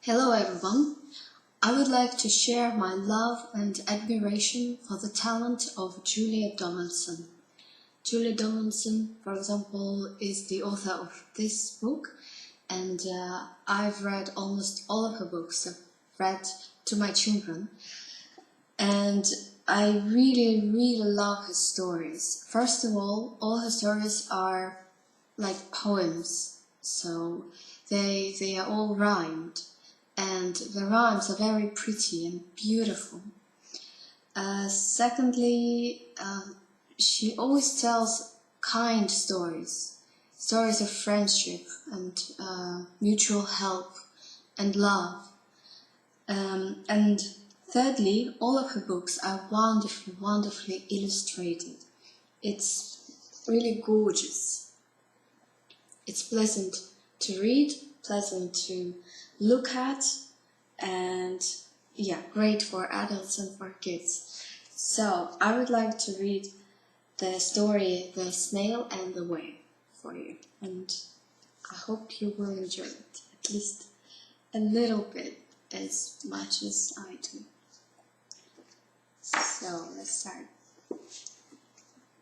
Hello everyone. I would like to share my love and admiration for the talent of Julia Donaldson. Julia Donaldson, for example, is the author of this book, and I've read almost all of her books. I've read to my children, and I really love her stories. First of all her stories are like poems, so they are all rhymed. And the rhymes are very pretty and beautiful. Secondly, she always tells kind stories, stories of friendship and mutual help and love. And thirdly, all of her books are wonderfully illustrated. It's really gorgeous. It's pleasant to read, pleasant to look at, and yeah, great for adults and for kids. So I would like to read the story The Snail and the Whale for you, and I hope you will enjoy it, at least a little bit as much as I do. So let's start.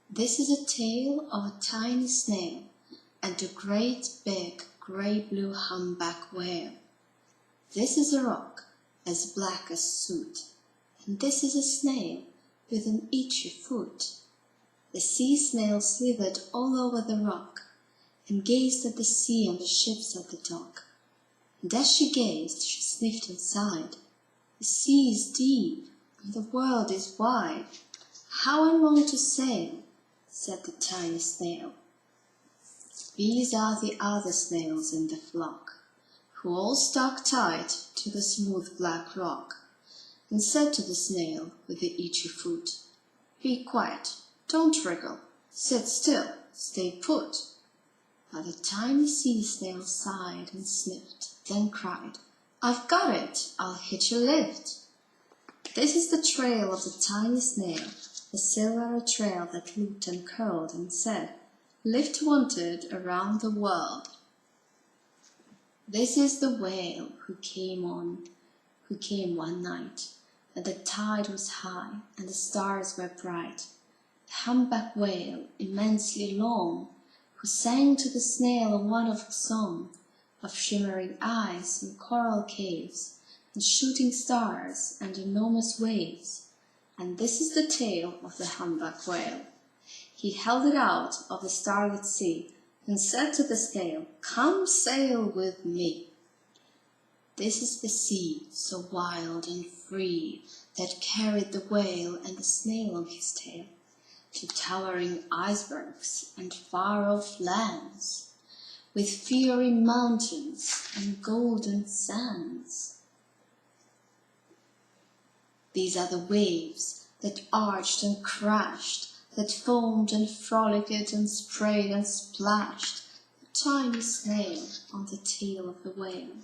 This is a tale of a tiny snail and a great big grey-blue humpback whale. This is a rock as black as soot, and this is a snail with an itchy foot. The sea snail slithered all over the rock, and gazed at the sea and the ships at the dock. And as she gazed, she sniffed and sighed. The sea is deep, and the world is wide. How I long to sail, said the tiny snail. These are the other snails in the flock, who all stuck tight to the smooth black rock, and said to the snail with the itchy foot, "Be quiet, don't wriggle, sit still, stay put." But the tiny sea snail sighed and sniffed, then cried, "I've got it, I'll hitch a lift." This is the trail of the tiny snail, the silvery trail that looped and curled and said, "Lift wanted around the world." This is the whale who came one night, and the tide was high, and the stars were bright. The humpback whale, immensely long, who sang to the snail a wonderful song of shimmering eyes and coral caves, and shooting stars and enormous waves. And this is the tale of the humpback whale. He held it out of the starlit sea, and said to the snail, "Come sail with me." This is the sea, so wild and free, that carried the whale and the snail on his tail to towering icebergs and far-off lands, with fiery mountains and golden sands. These are the waves that arched and crashed, that foamed and frolicked and sprayed and splashed the tiny snail on the tail of the whale.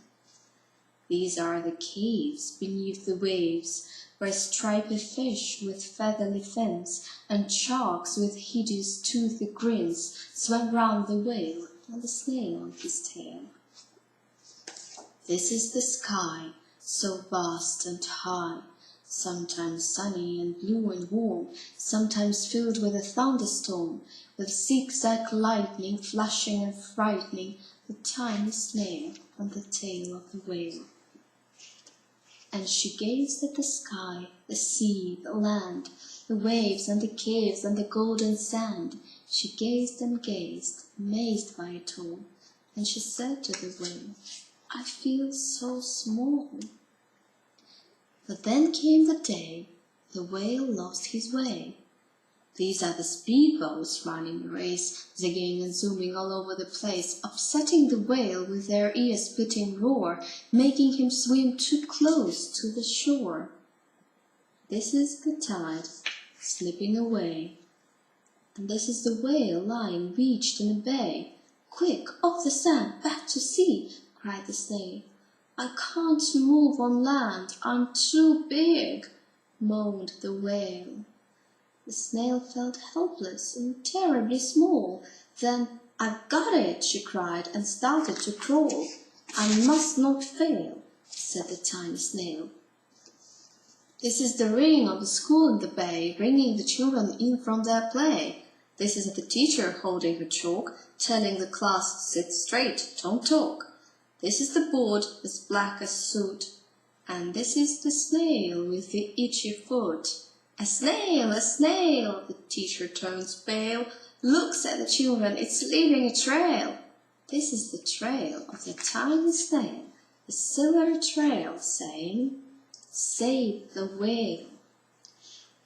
These are the caves beneath the waves, where striped fish with feathery fins and sharks with hideous toothy grins swam round the whale and the snail on his tail. This is the sky, so vast and high, sometimes sunny and blue and warm, sometimes filled with a thunderstorm, with zigzag lightning flashing and frightening the tiny snail on the tail of the whale. And she gazed at the sky, the sea, the land, the waves and the caves and the golden sand. She gazed and gazed, amazed by it all, and she said to the whale, "I feel so small." But then came the day the whale lost his way. These are the speedboats running a race, zigging and zooming all over the place, upsetting the whale with their ear-splitting roar, making him swim too close to the shore. This is the tide slipping away, and this is the whale lying beached in a bay. "Quick, off the sand, back to sea!" cried the snail. "I can't move on land, I'm too big," moaned the whale. The snail felt helpless and terribly small. Then, "I've got it!" she cried, and started to crawl. "I must not fail," said the tiny snail. This is the ring of the school in the bay, ringing the children in from their play. This is the teacher holding her chalk, telling the class, sit straight, don't talk. This is the board as black as soot, and this is the snail with the itchy foot. A snail, the teacher turns pale, looks at the children, it's leaving a trail. This is the trail of the tiny snail, the silvery trail saying, save the whale.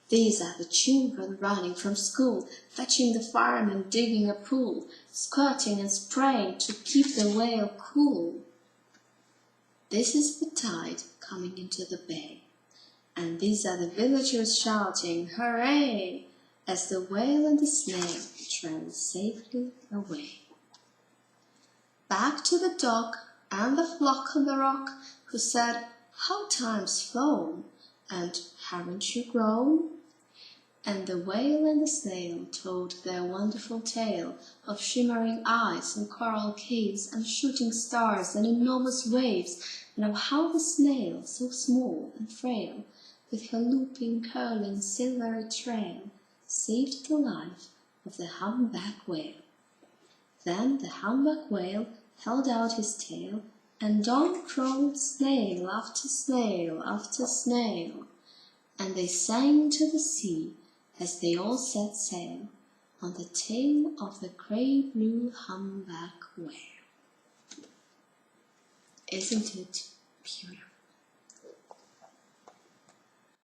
These are the children running from school, fetching the fireman digging a pool, squirting and spraying to keep the whale cool. This is the tide coming into the bay, and these are the villagers shouting, hooray, as the whale and the snail travel safely away. Back to the dock and the flock on the rock, who said, how time's flown, and haven't you grown? And the whale and the snail told their wonderful tale of shimmering eyes and coral caves and shooting stars and enormous waves, and of how the snail, so small and frail, with her looping, curling, silvery trail, saved the life of the humpback whale. Then the humpback whale held out his tail, and down crawled snail after snail after snail, and they sang into the sea as they all set sail on the tail of the grey-blue humpback whale. Isn't it beautiful?